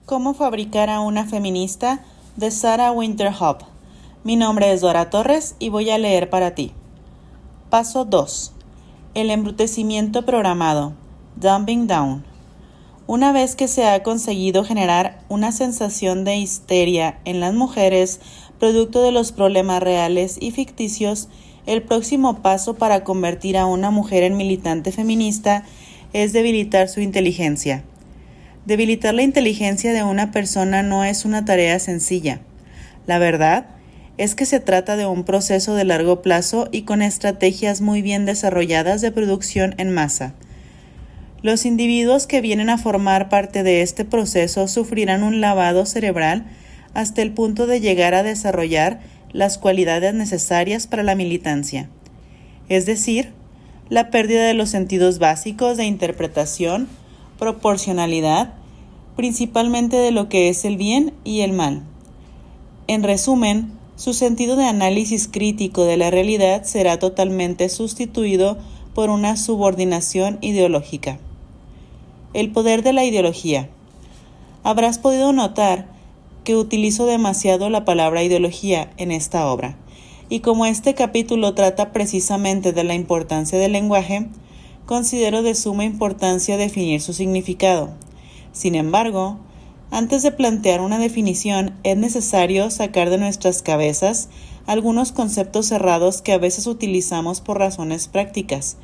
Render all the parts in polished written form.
Cómo fabricar a una feminista, de Sarah Winterhoff. Mi nombre es Dora Torres y voy a leer para ti. Paso 2. El embrutecimiento programado. Dumbing down. Una vez que se ha conseguido generar una sensación de histeria en las mujeres, producto de los problemas reales y ficticios, el próximo paso para convertir a una mujer en militante feminista es debilitar su inteligencia. Debilitar la inteligencia de una persona no es una tarea sencilla. La verdad es que se trata de un proceso de largo plazo y con estrategias muy bien desarrolladas de producción en masa. Los individuos que vienen a formar parte de este proceso sufrirán un lavado cerebral hasta el punto de llegar a desarrollar las cualidades necesarias para la militancia, es decir, la pérdida de los sentidos básicos de interpretación, proporcionalidad, principalmente de lo que es el bien y el mal. En resumen, su sentido de análisis crítico de la realidad será totalmente sustituido por una subordinación ideológica. El poder de la ideología. Habrás podido notar que utilizo demasiado la palabra ideología en esta obra, y como este capítulo trata precisamente de la importancia del lenguaje, considero de suma importancia definir su significado. Sin embargo, antes de plantear una definición, es necesario sacar de nuestras cabezas algunos conceptos cerrados que a veces utilizamos por razones prácticas,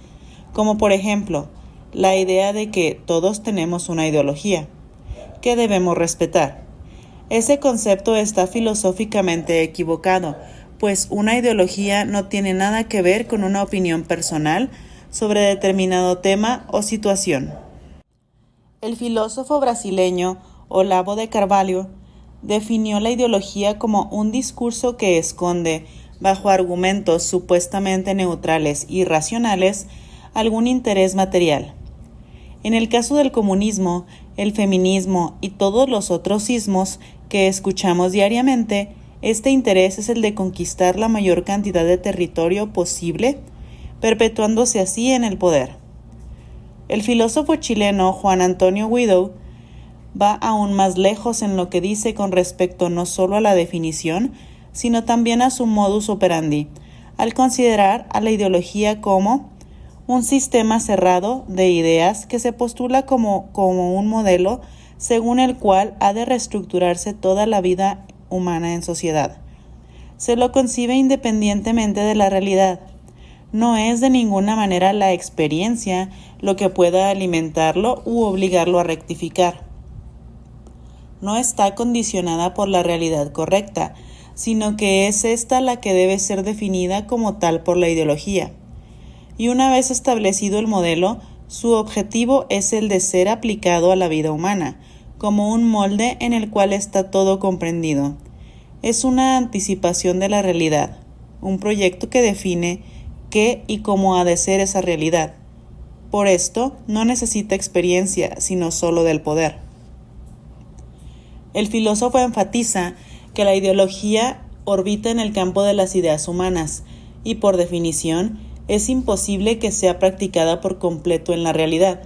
como por ejemplo, la idea de que todos tenemos una ideología, que debemos respetar. Ese concepto está filosóficamente equivocado, pues una ideología no tiene nada que ver con una opinión personal sobre determinado tema o situación. El filósofo brasileño Olavo de Carvalho definió la ideología como un discurso que esconde, bajo argumentos supuestamente neutrales y racionales, algún interés material. En el caso del comunismo, el feminismo y todos los otros ismos que escuchamos diariamente, este interés es el de conquistar la mayor cantidad de territorio posible, perpetuándose así en el poder. El filósofo chileno Juan Antonio Guido va aún más lejos en lo que dice con respecto no solo a la definición, sino también a su modus operandi, al considerar a la ideología como un sistema cerrado de ideas que se postula como un modelo según el cual ha de reestructurarse toda la vida humana en sociedad. Se lo concibe independientemente de la realidad. No es de ninguna manera la experiencia lo que pueda alimentarlo u obligarlo a rectificar. No está condicionada por la realidad correcta, sino que es esta la que debe ser definida como tal por la ideología. Y una vez establecido el modelo, su objetivo es el de ser aplicado a la vida humana, como un molde en el cual está todo comprendido. Es una anticipación de la realidad, un proyecto que define qué y cómo ha de ser esa realidad. Por esto, no necesita experiencia, sino solo del poder. El filósofo enfatiza que la ideología orbita en el campo de las ideas humanas y, por definición, es imposible que sea practicada por completo en la realidad.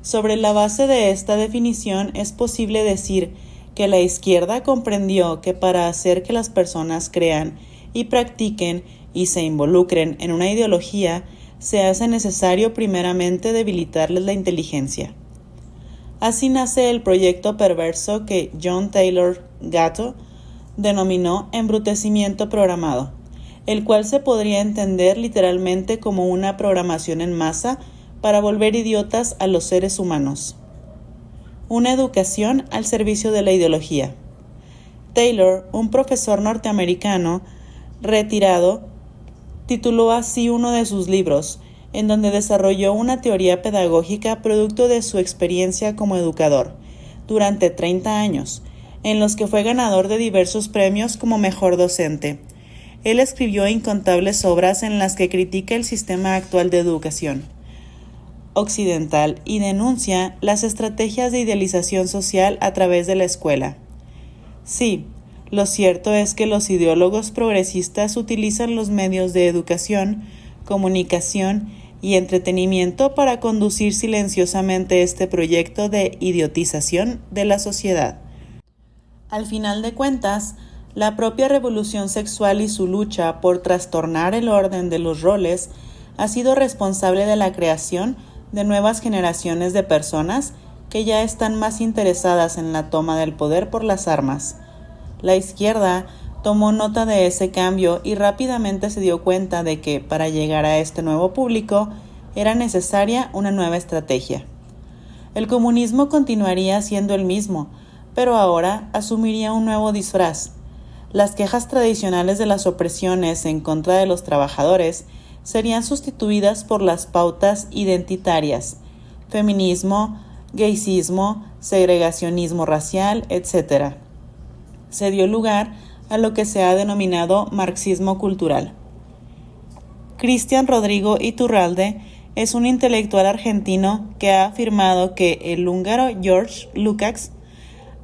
Sobre la base de esta definición es posible decir que la izquierda comprendió que para hacer que las personas crean y practiquen y se involucren en una ideología, se hace necesario primeramente debilitarles la inteligencia. Así nace el proyecto perverso que John Taylor Gatto denominó embrutecimiento programado, el cual se podría entender literalmente como una programación en masa para volver idiotas a los seres humanos. Una educación al servicio de la ideología. Taylor, un profesor norteamericano retirado, tituló así uno de sus libros, en donde desarrolló una teoría pedagógica producto de su experiencia como educador, durante 30 años, en los que fue ganador de diversos premios como mejor docente. Él escribió incontables obras en las que critica el sistema actual de educación occidental y denuncia las estrategias de idealización social a través de la escuela. Sí, lo cierto es que los ideólogos progresistas utilizan los medios de educación, comunicación y entretenimiento para conducir silenciosamente este proyecto de idiotización de la sociedad. Al final de cuentas, la propia revolución sexual y su lucha por trastornar el orden de los roles ha sido responsable de la creación de nuevas generaciones de personas que ya están más interesadas en la toma del poder por las armas. La izquierda tomó nota de ese cambio y rápidamente se dio cuenta de que, para llegar a este nuevo público, era necesaria una nueva estrategia. El comunismo continuaría siendo el mismo, pero ahora asumiría un nuevo disfraz. Las quejas tradicionales de las opresiones en contra de los trabajadores serían sustituidas por las pautas identitarias: feminismo, gayismo, segregacionismo racial, etc. Se dio lugar a lo que se ha denominado marxismo cultural. Cristian Rodrigo Iturralde es un intelectual argentino que ha afirmado que el húngaro George Lukács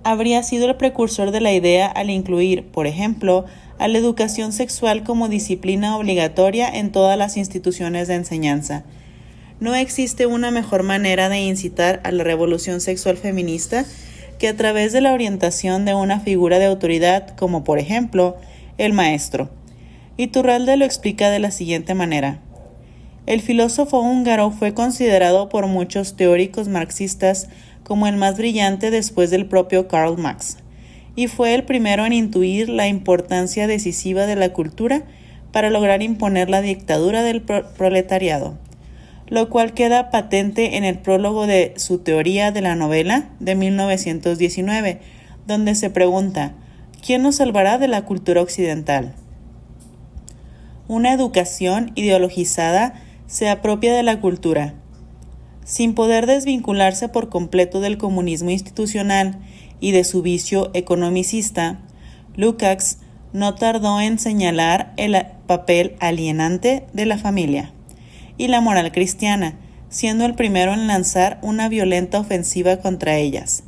habría sido el precursor de la idea al incluir, por ejemplo, a la educación sexual como disciplina obligatoria en todas las instituciones de enseñanza. No existe una mejor manera de incitar a la revolución sexual feminista que a través de la orientación de una figura de autoridad como, por ejemplo, el maestro. Iturralde lo explica de la siguiente manera. El filósofo húngaro fue considerado por muchos teóricos marxistas como el más brillante después del propio Karl Marx, y fue el primero en intuir la importancia decisiva de la cultura para lograr imponer la dictadura del proletariado, lo cual queda patente en el prólogo de su teoría de la novela de 1919, donde se pregunta: ¿quién nos salvará de la cultura occidental? Una educación ideologizada se apropia de la cultura. Sin poder desvincularse por completo del comunismo institucional y de su vicio economicista, Lukács no tardó en señalar el papel alienante de la familia y la moral cristiana, siendo el primero en lanzar una violenta ofensiva contra ellas.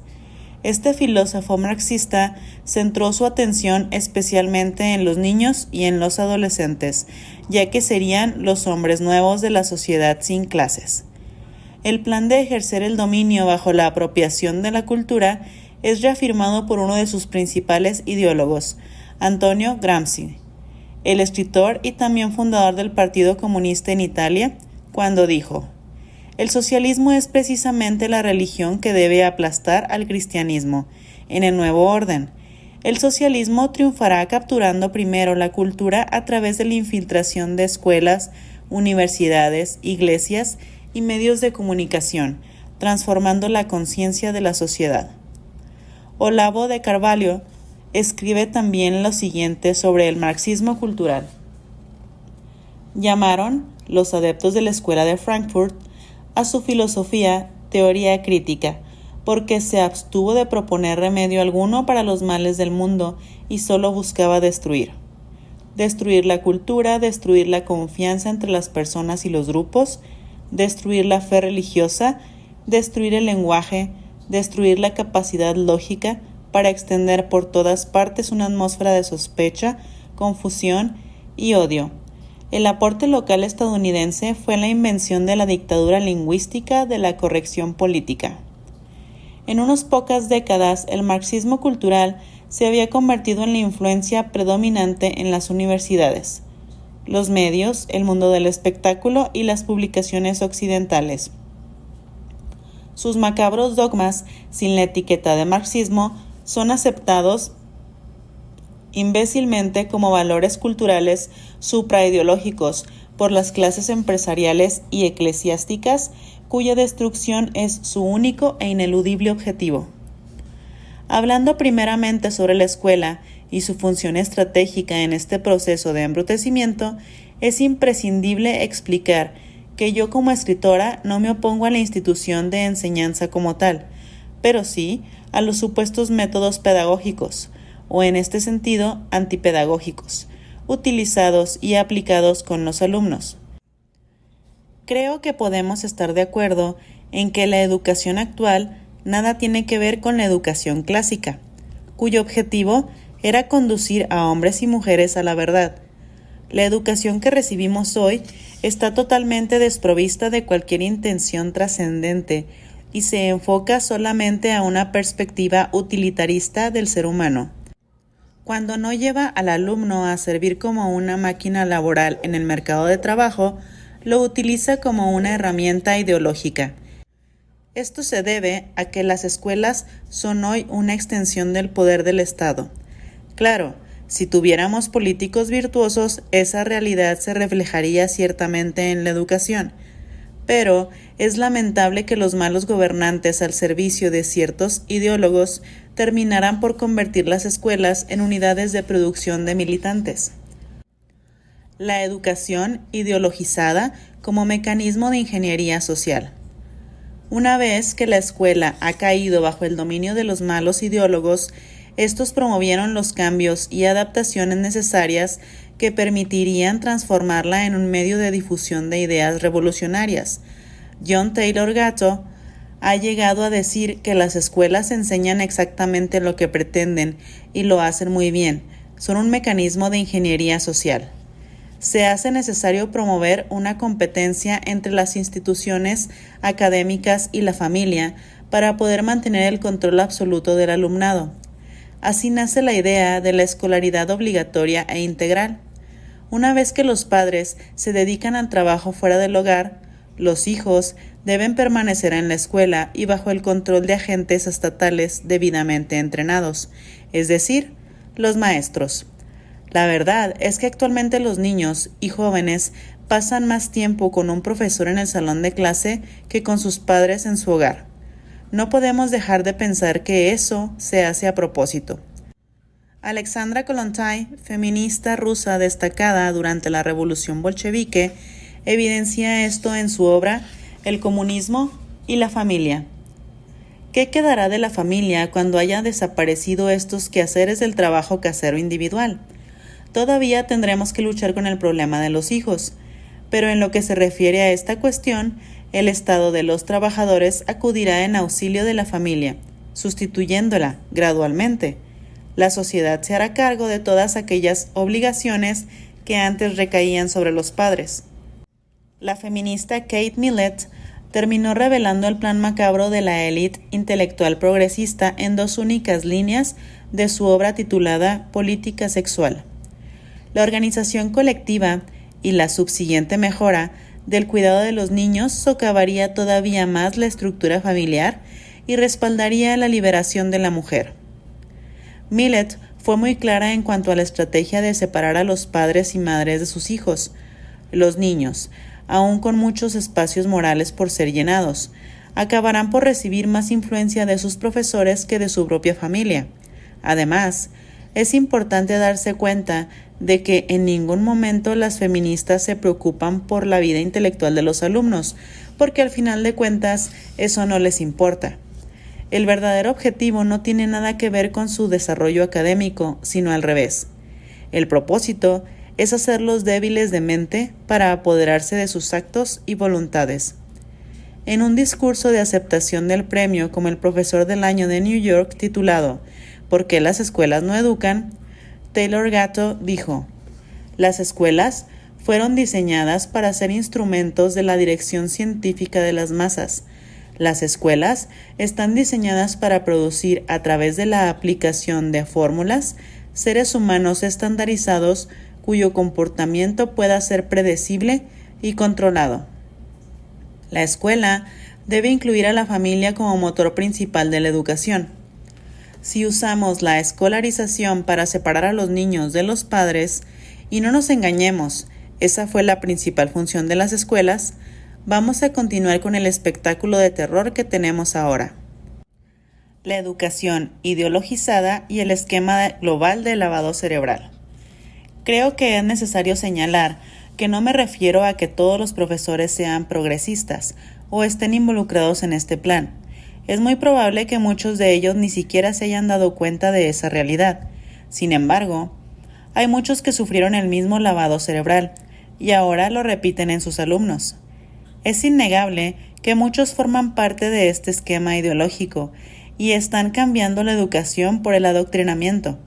Este filósofo marxista centró su atención especialmente en los niños y en los adolescentes, ya que serían los hombres nuevos de la sociedad sin clases. El plan de ejercer el dominio bajo la apropiación de la cultura es reafirmado por uno de sus principales ideólogos, Antonio Gramsci, el escritor y también fundador del Partido Comunista en Italia, cuando dijo: el socialismo es precisamente la religión que debe aplastar al cristianismo en el nuevo orden. El socialismo triunfará capturando primero la cultura a través de la infiltración de escuelas, universidades, iglesias y medios de comunicación, transformando la conciencia de la sociedad. Olavo de Carvalho escribe también lo siguiente sobre el marxismo cultural. Llamaron, los adeptos de la Escuela de Frankfurt, a su filosofía teoría crítica, porque se abstuvo de proponer remedio alguno para los males del mundo y solo buscaba destruir. Destruir la cultura, destruir la confianza entre las personas y los grupos, destruir la fe religiosa, destruir el lenguaje, destruir la capacidad lógica para extender por todas partes una atmósfera de sospecha, confusión y odio. El aporte local estadounidense fue la invención de la dictadura lingüística de la corrección política. En unas pocas décadas, el marxismo cultural se había convertido en la influencia predominante en las universidades, los medios, el mundo del espectáculo y las publicaciones occidentales. Sus macabros dogmas, sin la etiqueta de marxismo, son aceptados imbécilmente como valores culturales supraideológicos por las clases empresariales y eclesiásticas, cuya destrucción es su único e ineludible objetivo. Hablando primeramente sobre la escuela y su función estratégica en este proceso de embrutecimiento, es imprescindible explicar que yo como escritora no me opongo a la institución de enseñanza como tal, pero sí a los supuestos métodos pedagógicos, o en este sentido antipedagógicos, utilizados y aplicados con los alumnos. Creo que podemos estar de acuerdo en que la educación actual nada tiene que ver con la educación clásica, cuyo objetivo era conducir a hombres y mujeres a la verdad. La educación que recibimos hoy está totalmente desprovista de cualquier intención trascendente y se enfoca solamente a una perspectiva utilitarista del ser humano. Cuando no lleva al alumno a servir como una máquina laboral en el mercado de trabajo, lo utiliza como una herramienta ideológica. Esto se debe a que las escuelas son hoy una extensión del poder del Estado. Claro, si tuviéramos políticos virtuosos, esa realidad se reflejaría ciertamente en la educación. Pero es lamentable que los malos gobernantes al servicio de ciertos ideólogos terminarán por convertir las escuelas en unidades de producción de militantes. La educación ideologizada como mecanismo de ingeniería social. Una vez que la escuela ha caído bajo el dominio de los malos ideólogos, estos promovieron los cambios y adaptaciones necesarias que permitirían transformarla en un medio de difusión de ideas revolucionarias. John Taylor Gatto ha llegado a decir que las escuelas enseñan exactamente lo que pretenden y lo hacen muy bien. Son un mecanismo de ingeniería social. Se hace necesario promover una competencia entre las instituciones académicas y la familia para poder mantener el control absoluto del alumnado. Así nace la idea de la escolaridad obligatoria e integral. Una vez que los padres se dedican al trabajo fuera del hogar, los hijos deben permanecer en la escuela y bajo el control de agentes estatales debidamente entrenados, es decir, los maestros. La verdad es que actualmente los niños y jóvenes pasan más tiempo con un profesor en el salón de clase que con sus padres en su hogar. No podemos dejar de pensar que eso se hace a propósito. Alexandra Kollontai, feminista rusa destacada durante la Revolución Bolchevique, evidencia esto en su obra El comunismo y la familia. ¿Qué quedará de la familia cuando haya desaparecido estos quehaceres del trabajo casero individual? Todavía tendremos que luchar con el problema de los hijos, pero en lo que se refiere a esta cuestión, el Estado de los trabajadores acudirá en auxilio de la familia, sustituyéndola gradualmente. La sociedad se hará cargo de todas aquellas obligaciones que antes recaían sobre los padres. La feminista Kate Millett terminó revelando el plan macabro de la élite intelectual progresista en dos únicas líneas de su obra titulada Política sexual. La organización colectiva y la subsiguiente mejora del cuidado de los niños socavaría todavía más la estructura familiar y respaldaría la liberación de la mujer. Millett fue muy clara en cuanto a la estrategia de separar a los padres y madres de sus hijos. Los niños, aun con muchos espacios morales por ser llenados, acabarán por recibir más influencia de sus profesores que de su propia familia. Además, es importante darse cuenta de que en ningún momento las feministas se preocupan por la vida intelectual de los alumnos, porque al final de cuentas eso no les importa. El verdadero objetivo no tiene nada que ver con su desarrollo académico, sino al revés. El propósito es hacerlos débiles de mente para apoderarse de sus actos y voluntades. En un discurso de aceptación del premio como el profesor del año de New York titulado ¿Por qué las escuelas no educan?, Taylor Gatto dijo: las escuelas fueron diseñadas para ser instrumentos de la dirección científica de las masas. Las escuelas están diseñadas para producir, a través de la aplicación de fórmulas, seres humanos estandarizados cuyo comportamiento pueda ser predecible y controlado. La escuela debe incluir a la familia como motor principal de la educación. Si usamos la escolarización para separar a los niños de los padres, y no nos engañemos, esa fue la principal función de las escuelas, vamos a continuar con el espectáculo de terror que tenemos ahora. La educación ideologizada y el esquema global de lavado cerebral. Creo que es necesario señalar que no me refiero a que todos los profesores sean progresistas o estén involucrados en este plan. Es muy probable que muchos de ellos ni siquiera se hayan dado cuenta de esa realidad. Sin embargo, hay muchos que sufrieron el mismo lavado cerebral y ahora lo repiten en sus alumnos. Es innegable que muchos forman parte de este esquema ideológico y están cambiando la educación por el adoctrinamiento.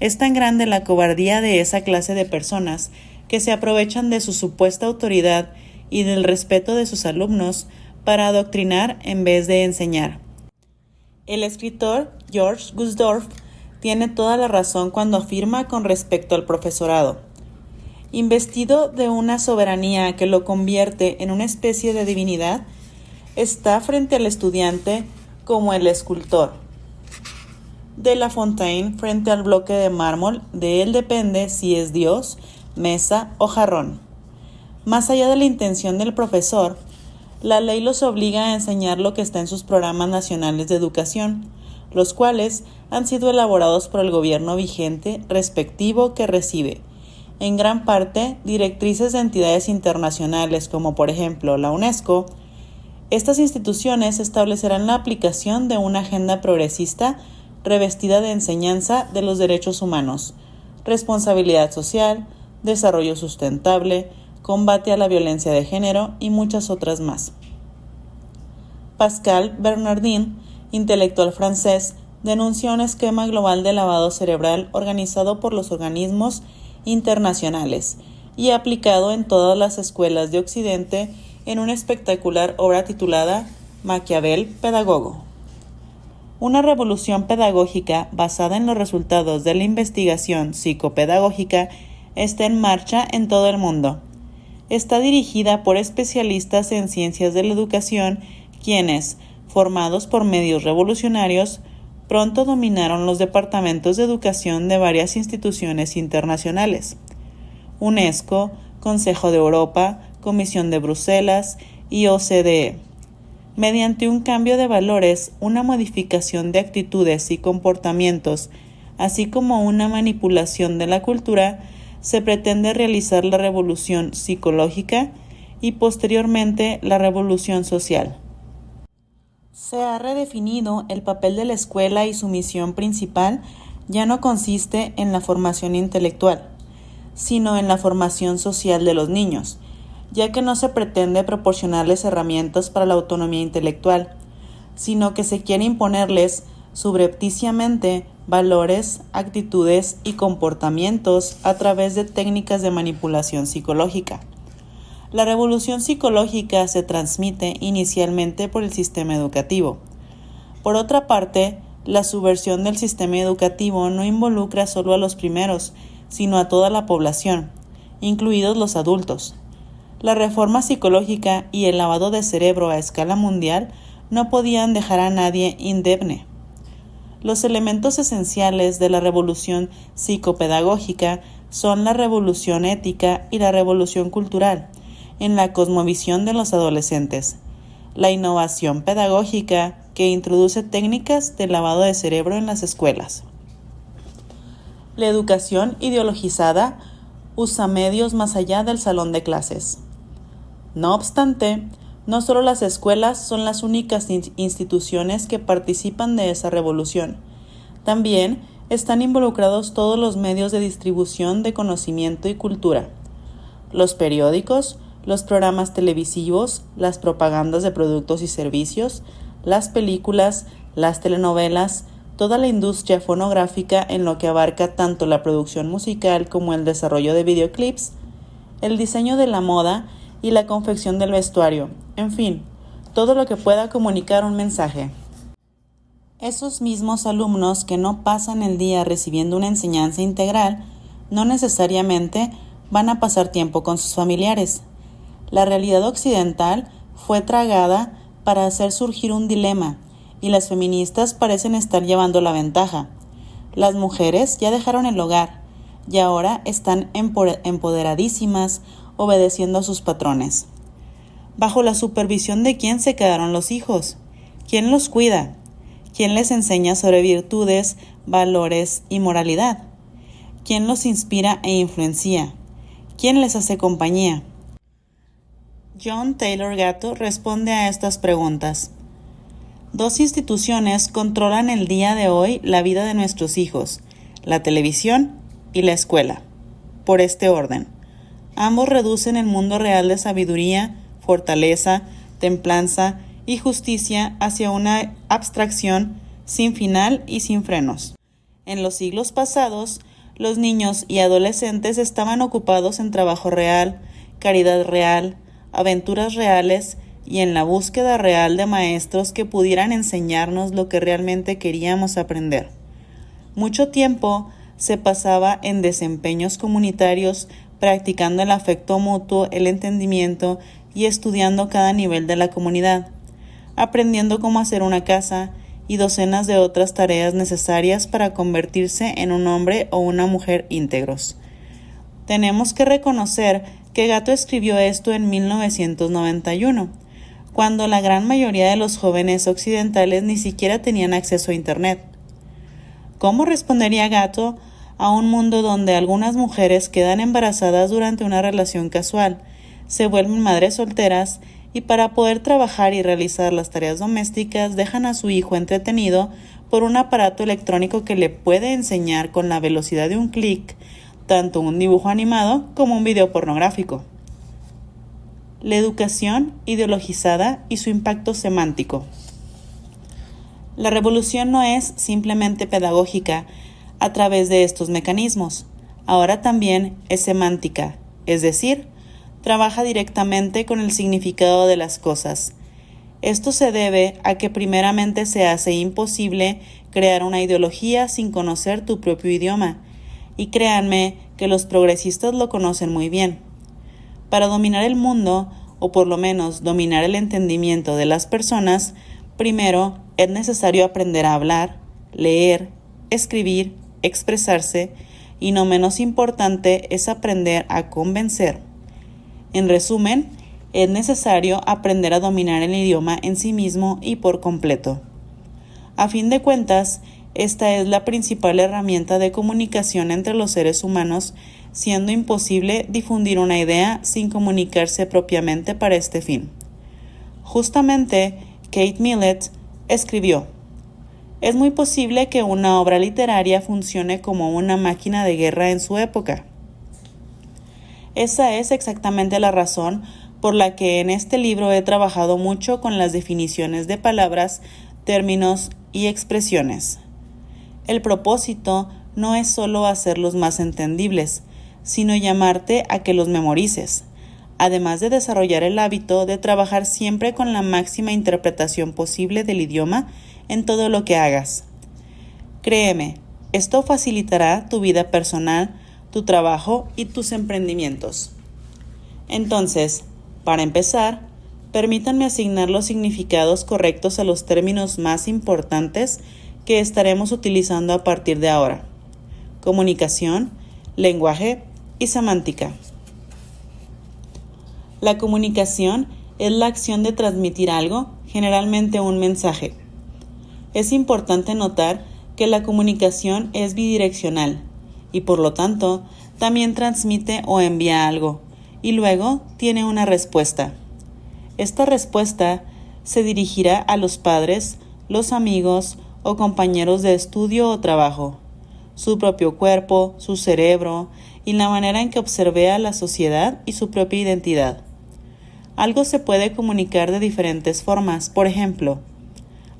Es tan grande la cobardía de esa clase de personas que se aprovechan de su supuesta autoridad y del respeto de sus alumnos para adoctrinar en vez de enseñar. El escritor George Gusdorf tiene toda la razón cuando afirma con respecto al profesorado. Investido de una soberanía que lo convierte en una especie de divinidad, está frente al estudiante como el escultor. De La Fontaine frente al bloque de mármol, de él depende si es Dios, mesa o jarrón. Más allá de la intención del profesor, la ley los obliga a enseñar lo que está en sus programas nacionales de educación, los cuales han sido elaborados por el gobierno vigente respectivo que recibe, en gran parte, directrices de entidades internacionales como por ejemplo la UNESCO. Estas instituciones establecerán la aplicación de una agenda progresista revestida de enseñanza de los derechos humanos, responsabilidad social, desarrollo sustentable, combate a la violencia de género y muchas otras más. Pascal Bernardin, intelectual francés, denuncia un esquema global de lavado cerebral organizado por los organismos internacionales y aplicado en todas las escuelas de Occidente en una espectacular obra titulada Maquiavel Pedagogo. Una revolución pedagógica basada en los resultados de la investigación psicopedagógica está en marcha en todo el mundo. Está dirigida por especialistas en ciencias de la educación, quienes, formados por medios revolucionarios, pronto dominaron los departamentos de educación de varias instituciones internacionales: UNESCO, Consejo de Europa, Comisión de Bruselas y OCDE. Mediante un cambio de valores, una modificación de actitudes y comportamientos, así como una manipulación de la cultura, se pretende realizar la revolución psicológica y posteriormente la revolución social. Se ha redefinido el papel de la escuela y su misión principal ya no consiste en la formación intelectual, sino en la formación social de los niños, ya que no se pretende proporcionarles herramientas para la autonomía intelectual, sino que se quiere imponerles subrepticiamente valores, actitudes y comportamientos a través de técnicas de manipulación psicológica. La revolución psicológica se transmite inicialmente por el sistema educativo. Por otra parte, la subversión del sistema educativo no involucra solo a los primeros, sino a toda la población, incluidos los adultos. La reforma psicológica y el lavado de cerebro a escala mundial no podían dejar a nadie indemne. Los elementos esenciales de la revolución psicopedagógica son la revolución ética y la revolución cultural, en la cosmovisión de los adolescentes, la innovación pedagógica que introduce técnicas de lavado de cerebro en las escuelas. La educación ideologizada usa medios más allá del salón de clases. No obstante, no solo las escuelas son las únicas instituciones que participan de esa revolución. También están involucrados todos los medios de distribución de conocimiento y cultura. Los periódicos, los programas televisivos, las propagandas de productos y servicios, las películas, las telenovelas, toda la industria fonográfica en lo que abarca tanto la producción musical como el desarrollo de videoclips, el diseño de la moda y la confección del vestuario, en fin, todo lo que pueda comunicar un mensaje. Esos mismos alumnos que no pasan el día recibiendo una enseñanza integral, no necesariamente van a pasar tiempo con sus familiares. La realidad occidental fue tragada para hacer surgir un dilema, y las feministas parecen estar llevando la ventaja. Las mujeres ya dejaron el hogar, y ahora están empoderadísimas, obedeciendo a sus patrones. ¿Bajo la supervisión de quién se quedaron los hijos? ¿Quién los cuida? ¿Quién les enseña sobre virtudes, valores y moralidad? ¿Quién los inspira e influencia? ¿Quién les hace compañía? John Taylor Gatto responde a estas preguntas. Dos instituciones controlan el día de hoy la vida de nuestros hijos: la televisión y la escuela. Por este orden, ambos reducen el mundo real de sabiduría, fortaleza, templanza y justicia hacia una abstracción sin final y sin frenos. En los siglos pasados, los niños y adolescentes estaban ocupados en trabajo real, caridad real, aventuras reales y en la búsqueda real de maestros que pudieran enseñarnos lo que realmente queríamos aprender. Mucho tiempo se pasaba en desempeños comunitarios, practicando el afecto mutuo, el entendimiento y estudiando cada nivel de la comunidad, aprendiendo cómo hacer una casa y docenas de otras tareas necesarias para convertirse en un hombre o una mujer íntegros. Tenemos que reconocer que Gatto escribió esto en 1991, cuando la gran mayoría de los jóvenes occidentales ni siquiera tenían acceso a Internet. ¿Cómo respondería Gatto a un mundo donde algunas mujeres quedan embarazadas durante una relación casual, se vuelven madres solteras y para poder trabajar y realizar las tareas domésticas dejan a su hijo entretenido por un aparato electrónico que le puede enseñar con la velocidad de un clic tanto un dibujo animado como un video pornográfico? La educación ideologizada y su impacto semántico. La revolución no es simplemente pedagógica a través de estos mecanismos, ahora también es semántica, es decir, trabaja directamente con el significado de las cosas. Esto se debe a que primeramente se hace imposible crear una ideología sin conocer tu propio idioma, y créanme que los progresistas lo conocen muy bien. Para dominar el mundo, o por lo menos dominar el entendimiento de las personas, primero es necesario aprender a hablar, leer, escribir, expresarse, y no menos importante es aprender a convencer. En resumen, es necesario aprender a dominar el idioma en sí mismo y por completo. A fin de cuentas, esta es la principal herramienta de comunicación entre los seres humanos, siendo imposible difundir una idea sin comunicarse propiamente para este fin. Justamente, Kate Millett escribió: es muy posible que una obra literaria funcione como una máquina de guerra en su época. Esa es exactamente la razón por la que en este libro he trabajado mucho con las definiciones de palabras, términos y expresiones. El propósito no es solo hacerlos más entendibles, sino llamarte a que los memorices, además de desarrollar el hábito de trabajar siempre con la máxima interpretación posible del idioma en todo lo que hagas. Créeme, esto facilitará tu vida personal, tu trabajo y tus emprendimientos. Entonces, para empezar, permítanme asignar los significados correctos a los términos más importantes que estaremos utilizando a partir de ahora: comunicación, lenguaje y semántica. La comunicación es la acción de transmitir algo, generalmente un mensaje. Es importante notar que la comunicación es bidireccional y por lo tanto también transmite o envía algo y luego tiene una respuesta. Esta respuesta se dirigirá a los padres, los amigos o compañeros de estudio o trabajo, su propio cuerpo, su cerebro y la manera en que observa la sociedad y su propia identidad. Algo se puede comunicar de diferentes formas, por ejemplo,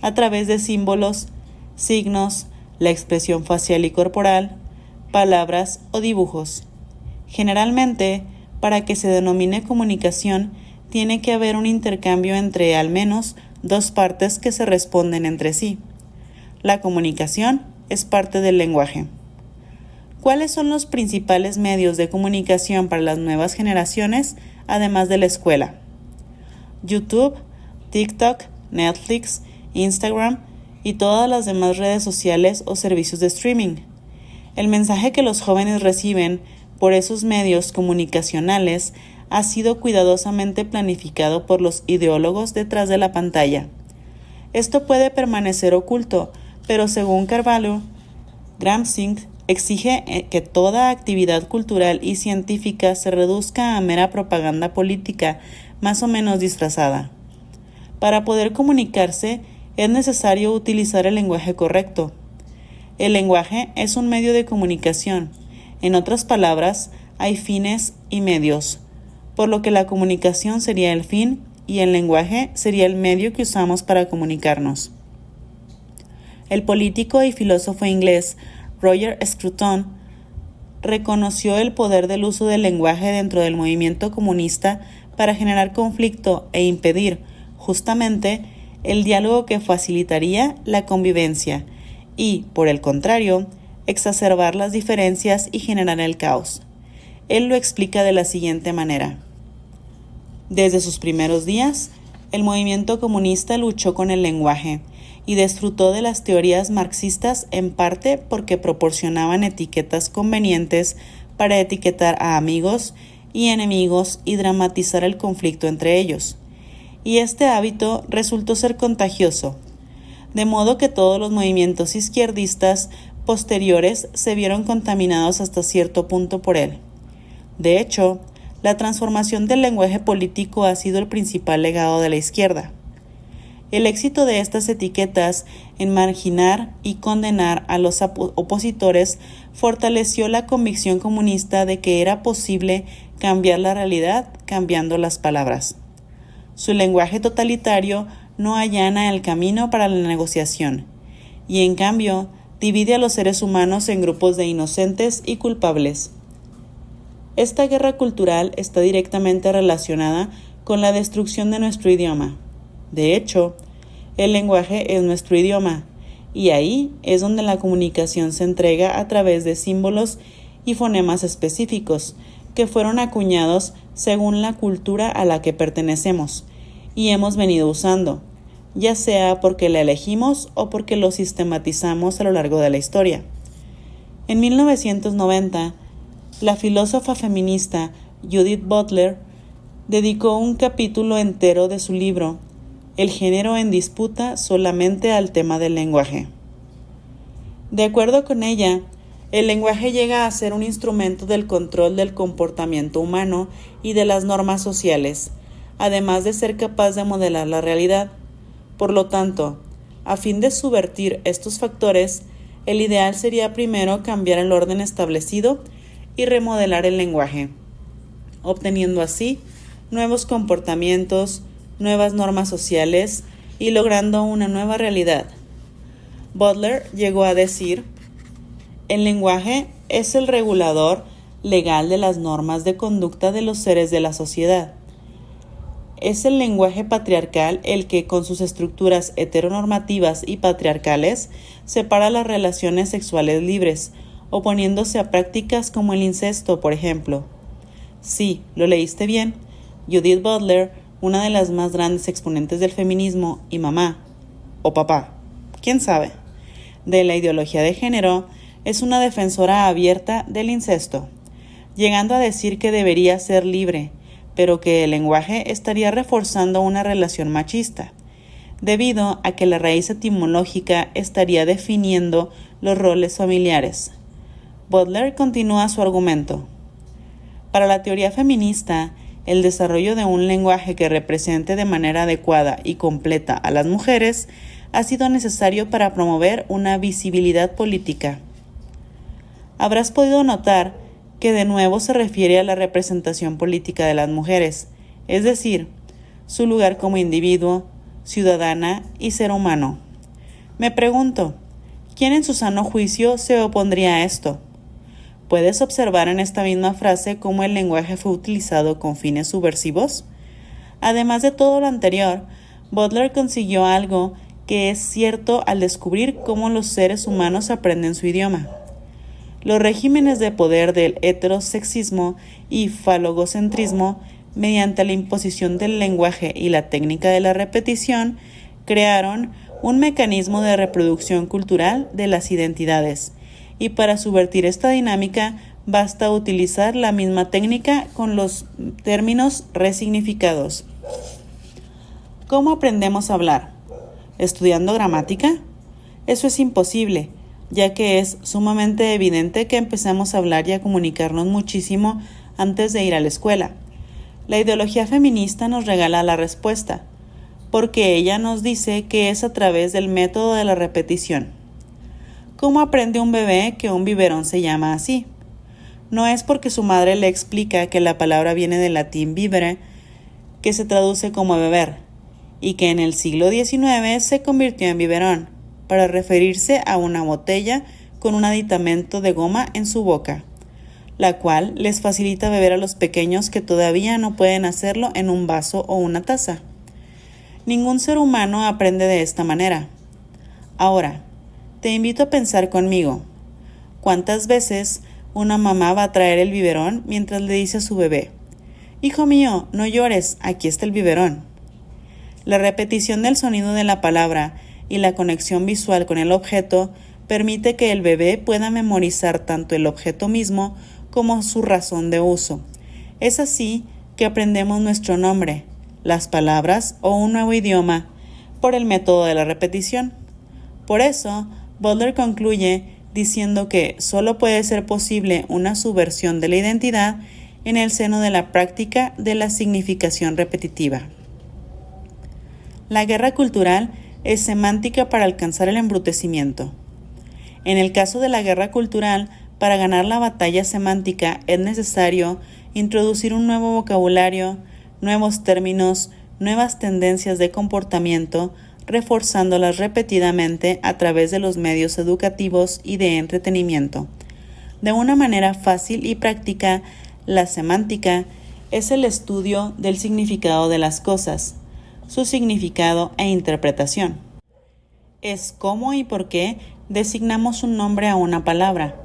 a través de símbolos, signos, la expresión facial y corporal, palabras o dibujos. Generalmente, para que se denomine comunicación, tiene que haber un intercambio entre al menos dos partes que se responden entre sí. La comunicación es parte del lenguaje. ¿Cuáles son los principales medios de comunicación para las nuevas generaciones, además de la escuela? YouTube, TikTok, Netflix, Instagram y todas las demás redes sociales o servicios de streaming. El mensaje que los jóvenes reciben por esos medios comunicacionales ha sido cuidadosamente planificado por los ideólogos detrás de la pantalla. Esto puede permanecer oculto, pero según Carvalho, Gramsci exige que toda actividad cultural y científica se reduzca a mera propaganda política más o menos disfrazada. Para poder comunicarse, es necesario utilizar el lenguaje correcto. El lenguaje es un medio de comunicación. En otras palabras, hay fines y medios, por lo que la comunicación sería el fin y el lenguaje sería el medio que usamos para comunicarnos. El político y filósofo inglés Roger Scruton reconoció el poder del uso del lenguaje dentro del movimiento comunista para generar conflicto e impedir, justamente el diálogo que facilitaría la convivencia y, por el contrario, exacerbar las diferencias y generar el caos. Él lo explica de la siguiente manera. Desde sus primeros días, el movimiento comunista luchó con el lenguaje y disfrutó de las teorías marxistas en parte porque proporcionaban etiquetas convenientes para etiquetar a amigos y enemigos y dramatizar el conflicto entre ellos. Y este hábito resultó ser contagioso, de modo que todos los movimientos izquierdistas posteriores se vieron contaminados hasta cierto punto por él. De hecho, la transformación del lenguaje político ha sido el principal legado de la izquierda. El éxito de estas etiquetas en marginar y condenar a los opositores fortaleció la convicción comunista de que era posible cambiar la realidad cambiando las palabras. Su lenguaje totalitario no allana el camino para la negociación, y en cambio divide a los seres humanos en grupos de inocentes y culpables. Esta guerra cultural está directamente relacionada con la destrucción de nuestro idioma. De hecho, el lenguaje es nuestro idioma, y ahí es donde la comunicación se entrega a través de símbolos y fonemas específicos que fueron acuñados según la cultura a la que pertenecemos y hemos venido usando, ya sea porque la elegimos o porque lo sistematizamos a lo largo de la historia. En 1990, la filósofa feminista Judith Butler dedicó un capítulo entero de su libro El género en disputa solamente al tema del lenguaje. De acuerdo con ella, el lenguaje llega a ser un instrumento del control del comportamiento humano y de las normas sociales, además de ser capaz de modelar la realidad. Por lo tanto, a fin de subvertir estos factores, el ideal sería primero cambiar el orden establecido y remodelar el lenguaje, obteniendo así nuevos comportamientos, nuevas normas sociales y logrando una nueva realidad. Butler llegó a decir: el lenguaje es el regulador legal de las normas de conducta de los seres de la sociedad. Es el lenguaje patriarcal el que, con sus estructuras heteronormativas y patriarcales, separa las relaciones sexuales libres, oponiéndose a prácticas como el incesto, por ejemplo. Sí, lo leíste bien. Judith Butler, una de las más grandes exponentes del feminismo y mamá, o papá, quién sabe, de la ideología de género, es una defensora abierta del incesto, llegando a decir que debería ser libre, pero que el lenguaje estaría reforzando una relación machista, debido a que la raíz etimológica estaría definiendo los roles familiares. Butler continúa su argumento. Para la teoría feminista, el desarrollo de un lenguaje que represente de manera adecuada y completa a las mujeres ha sido necesario para promover una visibilidad política. Habrás podido notar que de nuevo se refiere a la representación política de las mujeres, es decir, su lugar como individuo, ciudadana y ser humano. Me pregunto, ¿quién en su sano juicio se opondría a esto? ¿Puedes observar en esta misma frase cómo el lenguaje fue utilizado con fines subversivos? Además de todo lo anterior, Butler consiguió algo que es cierto al descubrir cómo los seres humanos aprenden su idioma. Los regímenes de poder del heterosexismo y falogocentrismo, mediante la imposición del lenguaje y la técnica de la repetición, crearon un mecanismo de reproducción cultural de las identidades, y para subvertir esta dinámica basta utilizar la misma técnica con los términos resignificados. ¿Cómo aprendemos a hablar? ¿Estudiando gramática? Eso es imposible, ya que es sumamente evidente que empezamos a hablar y a comunicarnos muchísimo antes de ir a la escuela. La ideología feminista nos regala la respuesta, porque ella nos dice que es a través del método de la repetición. ¿Cómo aprende un bebé que un biberón se llama así? No es porque su madre le explica que la palabra viene del latín vivere, que se traduce como beber, y que en el siglo XIX se convirtió en biberón, para referirse a una botella con un aditamento de goma en su boca, la cual les facilita beber a los pequeños que todavía no pueden hacerlo en un vaso o una taza. Ningún ser humano aprende de esta manera. Ahora, te invito a pensar conmigo. ¿Cuántas veces una mamá va a traer el biberón mientras le dice a su bebé: «Hijo mío, no llores, aquí está el biberón»? La repetición del sonido de la palabra y la conexión visual con el objeto permite que el bebé pueda memorizar tanto el objeto mismo como su razón de uso. Es así que aprendemos nuestro nombre, las palabras o un nuevo idioma por el método de la repetición. Por eso, Butler concluye diciendo que solo puede ser posible una subversión de la identidad en el seno de la práctica de la significación repetitiva. La guerra cultural es semántica para alcanzar el embrutecimiento. En el caso de la guerra cultural, para ganar la batalla semántica es necesario introducir un nuevo vocabulario, nuevos términos, nuevas tendencias de comportamiento, reforzándolas repetidamente a través de los medios educativos y de entretenimiento. De una manera fácil y práctica, la semántica es el estudio del significado de las cosas, su significado e interpretación. Es cómo y por qué designamos un nombre a una palabra.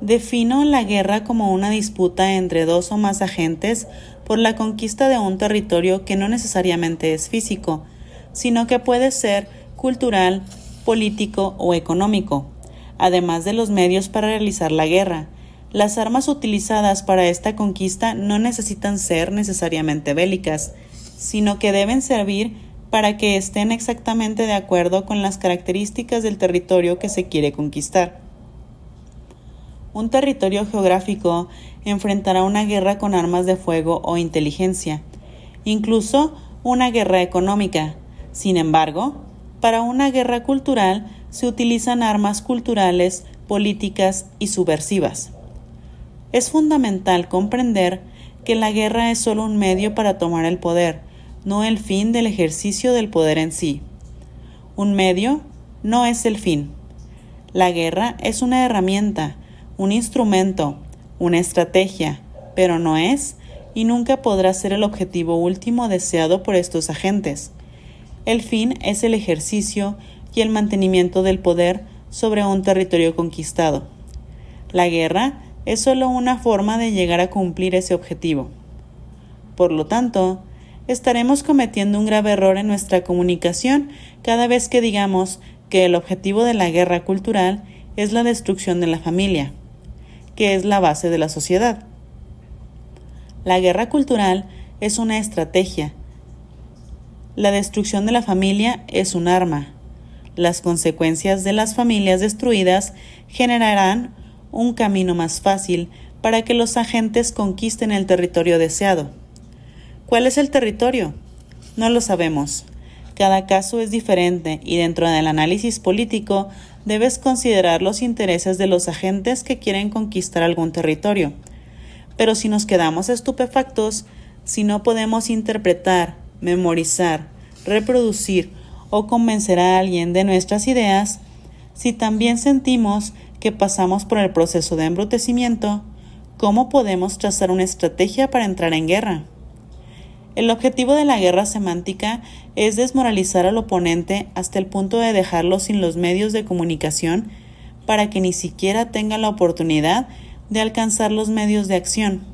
Defino la guerra como una disputa entre dos o más agentes por la conquista de un territorio que no necesariamente es físico, sino que puede ser cultural, político o económico, además de los medios para realizar la guerra. Las armas utilizadas para esta conquista no necesitan ser necesariamente bélicas, sino que deben servir para que estén exactamente de acuerdo con las características del territorio que se quiere conquistar. Un territorio geográfico enfrentará una guerra con armas de fuego o inteligencia, incluso una guerra económica. Sin embargo, para una guerra cultural se utilizan armas culturales, políticas y subversivas. Es fundamental comprender que la guerra es solo un medio para tomar el poder, no el fin del ejercicio del poder en sí. Un medio no es el fin. La guerra es una herramienta, un instrumento, una estrategia, pero no es y nunca podrá ser el objetivo último deseado por estos agentes. El fin es el ejercicio y el mantenimiento del poder sobre un territorio conquistado. La guerra es solo una forma de llegar a cumplir ese objetivo. Por lo tanto, estaremos cometiendo un grave error en nuestra comunicación cada vez que digamos que el objetivo de la guerra cultural es la destrucción de la familia, que es la base de la sociedad. La guerra cultural es una estrategia. La destrucción de la familia es un arma. Las consecuencias de las familias destruidas generarán un camino más fácil para que los agentes conquisten el territorio deseado. ¿Cuál es el territorio? No lo sabemos. Cada caso es diferente y dentro del análisis político debes considerar los intereses de los agentes que quieren conquistar algún territorio. Pero si nos quedamos estupefactos, si no podemos interpretar, memorizar, reproducir o convencer a alguien de nuestras ideas, si también sentimos que pasamos por el proceso de embrutecimiento, ¿cómo podemos trazar una estrategia para entrar en guerra? El objetivo de la guerra semántica es desmoralizar al oponente hasta el punto de dejarlo sin los medios de comunicación para que ni siquiera tenga la oportunidad de alcanzar los medios de acción.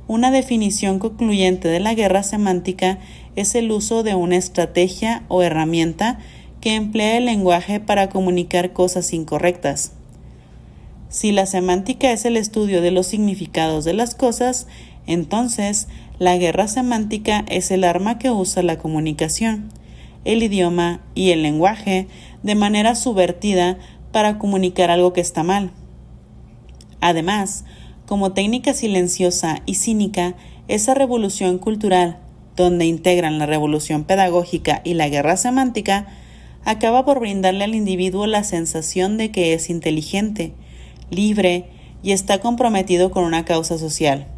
Una definición concluyente de la guerra semántica es el uso de una estrategia o herramienta que emplea el lenguaje para comunicar cosas incorrectas. Si la semántica es el estudio de los significados de las cosas, entonces la guerra semántica es el arma que usa la comunicación, el idioma y el lenguaje de manera subvertida para comunicar algo que está mal. Además, como técnica silenciosa y cínica, esa revolución cultural, donde integran la revolución pedagógica y la guerra semántica, acaba por brindarle al individuo la sensación de que es inteligente, libre y está comprometido con una causa social.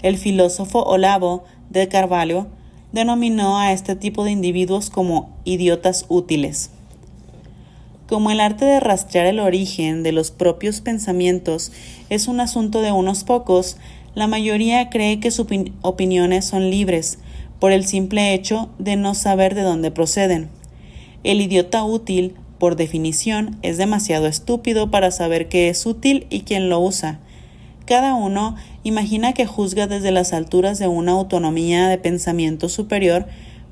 El filósofo Olavo de Carvalho denominó a este tipo de individuos como idiotas útiles. Como el arte de rastrear el origen de los propios pensamientos es un asunto de unos pocos, la mayoría cree que sus opiniones son libres, por el simple hecho de no saber de dónde proceden. El idiota útil, por definición, es demasiado estúpido para saber qué es útil y quién lo usa. Cada uno imagina que juzga desde las alturas de una autonomía de pensamiento superior,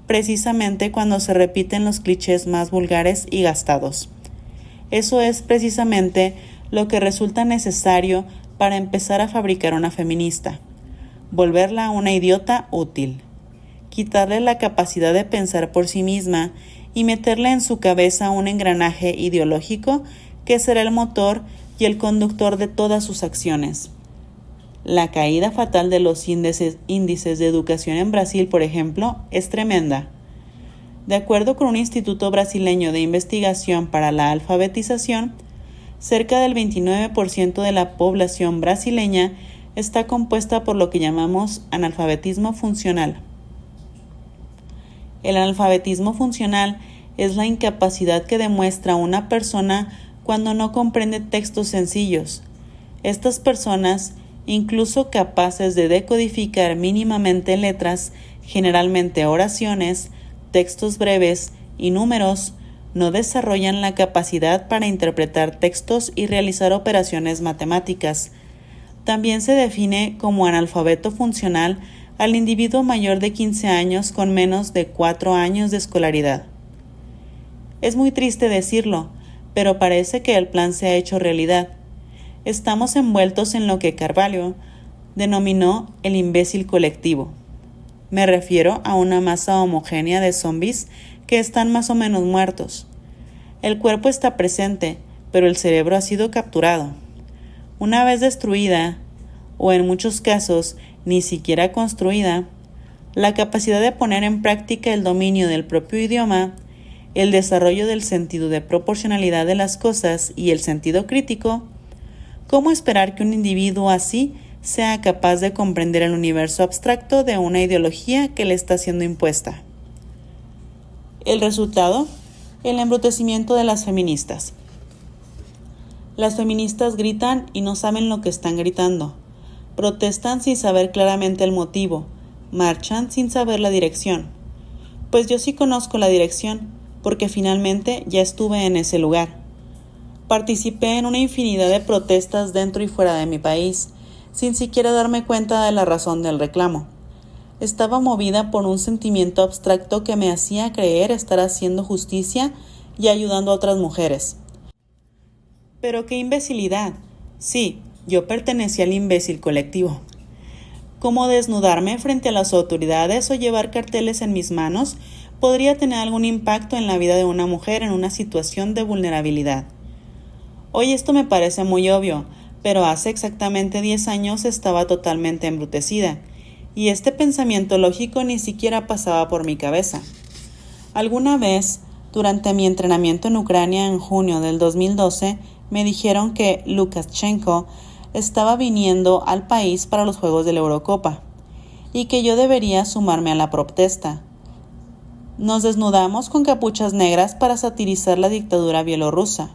precisamente cuando se repiten los clichés más vulgares y gastados. Eso es precisamente lo que resulta necesario para empezar a fabricar una feminista: volverla una idiota útil, quitarle la capacidad de pensar por sí misma y meterle en su cabeza un engranaje ideológico que será el motor y el conductor de todas sus acciones. La caída fatal de los índices de educación en Brasil, por ejemplo, es tremenda. De acuerdo con un instituto brasileño de investigación para la alfabetización, cerca del 29% de la población brasileña está compuesta por lo que llamamos analfabetismo funcional. El analfabetismo funcional es la incapacidad que demuestra una persona cuando no comprende textos sencillos. Estas personas, incluso capaces de decodificar mínimamente letras, generalmente oraciones, textos breves y números, no desarrollan la capacidad para interpretar textos y realizar operaciones matemáticas. También se define como analfabeto funcional al individuo mayor de 15 años con menos de 4 años de escolaridad. Es muy triste decirlo, pero parece que el plan se ha hecho realidad. Estamos envueltos en lo que Carvalho denominó el imbécil colectivo. Me refiero a una masa homogénea de zombies que están más o menos muertos. El cuerpo está presente, pero el cerebro ha sido capturado. Una vez destruida, o en muchos casos ni siquiera construida, la capacidad de poner en práctica el dominio del propio idioma, el desarrollo del sentido de proporcionalidad de las cosas y el sentido crítico, ¿cómo esperar que un individuo así sea capaz de comprender el universo abstracto de una ideología que le está siendo impuesta? El resultado: el embrutecimiento de las feministas. Las feministas gritan y no saben lo que están gritando. Protestan sin saber claramente el motivo. Marchan sin saber la dirección. Pues yo sí conozco la dirección, porque finalmente ya estuve en ese lugar. Participé en una infinidad de protestas dentro y fuera de mi país, sin siquiera darme cuenta de la razón del reclamo. Estaba movida por un sentimiento abstracto que me hacía creer estar haciendo justicia y ayudando a otras mujeres. Pero qué imbecilidad. Sí, yo pertenecía al imbécil colectivo. ¿Cómo desnudarme frente a las autoridades o llevar carteles en mis manos podría tener algún impacto en la vida de una mujer en una situación de vulnerabilidad? Hoy esto me parece muy obvio, pero hace exactamente 10 años estaba totalmente embrutecida, y este pensamiento lógico ni siquiera pasaba por mi cabeza. Alguna vez, durante mi entrenamiento en Ucrania en junio del 2012, me dijeron que Lukashenko estaba viniendo al país para los Juegos de la Eurocopa, y que yo debería sumarme a la protesta. Nos desnudamos con capuchas negras para satirizar la dictadura bielorrusa.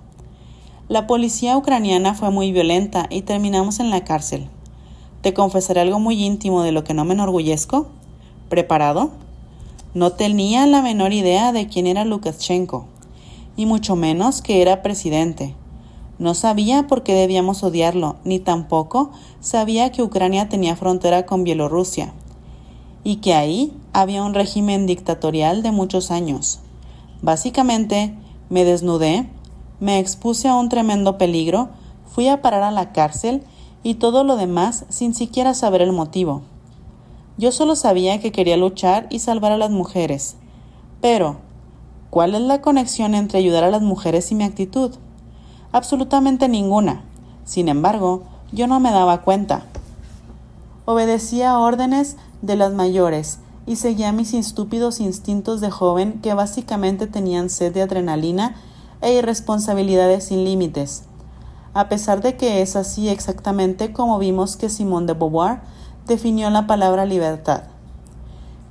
La policía ucraniana fue muy violenta y terminamos en la cárcel. Te confesaré algo muy íntimo de lo que no me enorgullezco. ¿Preparado? No tenía la menor idea de quién era Lukashenko, y mucho menos que era presidente. No sabía por qué debíamos odiarlo, ni tampoco sabía que Ucrania tenía frontera con Bielorrusia, y que ahí había un régimen dictatorial de muchos años. Básicamente, me desnudé, me expuse a un tremendo peligro, fui a parar a la cárcel y todo lo demás sin siquiera saber el motivo. Yo solo sabía que quería luchar y salvar a las mujeres. Pero, ¿cuál es la conexión entre ayudar a las mujeres y mi actitud? Absolutamente ninguna. Sin embargo, yo no me daba cuenta. Obedecía órdenes de las mayores y seguía mis estúpidos instintos de joven que básicamente tenían sed de adrenalina e irresponsabilidades sin límites. A pesar de que es así exactamente como vimos que Simone de Beauvoir definió la palabra libertad.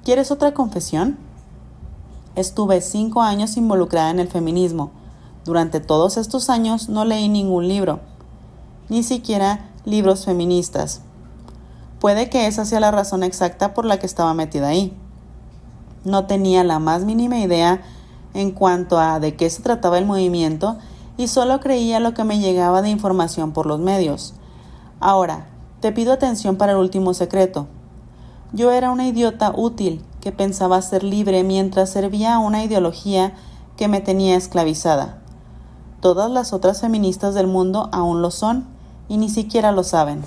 ¿Quieres otra confesión? Estuve 5 años involucrada en el feminismo. Durante todos estos años no leí ningún libro, ni siquiera libros feministas. Puede que esa sea la razón exacta por la que estaba metida ahí. No tenía la más mínima idea en cuanto a de qué se trataba el movimiento y solo creía lo que me llegaba de información por los medios. Ahora, te pido atención para el último secreto. Yo era una idiota útil que pensaba ser libre mientras servía a una ideología que me tenía esclavizada. Todas las otras feministas del mundo aún lo son y ni siquiera lo saben.